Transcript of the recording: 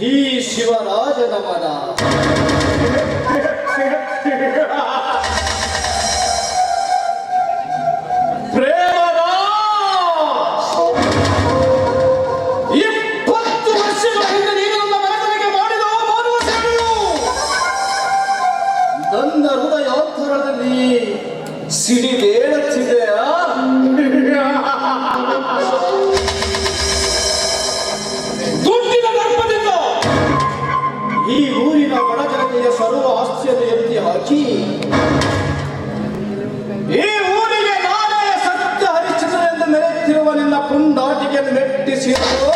ಈ ಶಿವರಾಜನ ಮನ. ಪ್ರೇಮದ 20 ವರ್ಷಗಳ ಹಿಂದೆ ನೀನು ನನ್ನ ಮನಸ್ಸಿಗೆ ಮಾಡಿದ ಮಾನವ ಸೇವೆಯು ನನ್ನ ಹೃದಯಾಂತರದಲ್ಲಿ ಸಿಡಿದೇಳುತ್ತಿದೆಯಾ? ದುಡ್ಡಿನ ದರ್ಪದಿಂದ ಈ ಊರಿನ ಬಡ ಜನತೆಯ ಸರ್ವ ಆಸ್ತಿಯನ್ನು ಎತ್ತಿ ಹಾಕಿ ಈ ಊರಿಗೆ ನಾನೇ ಸತ್ಯ ಹರಿಶ್ಚಂದ್ರನೆಂದು ಮೆರೆಯುತ್ತಿರುವ ನಿನ್ನ ಪುಂಡಾಟಿಕೆಯನ್ನು ಮೆಟ್ಟಿಸಿದರು.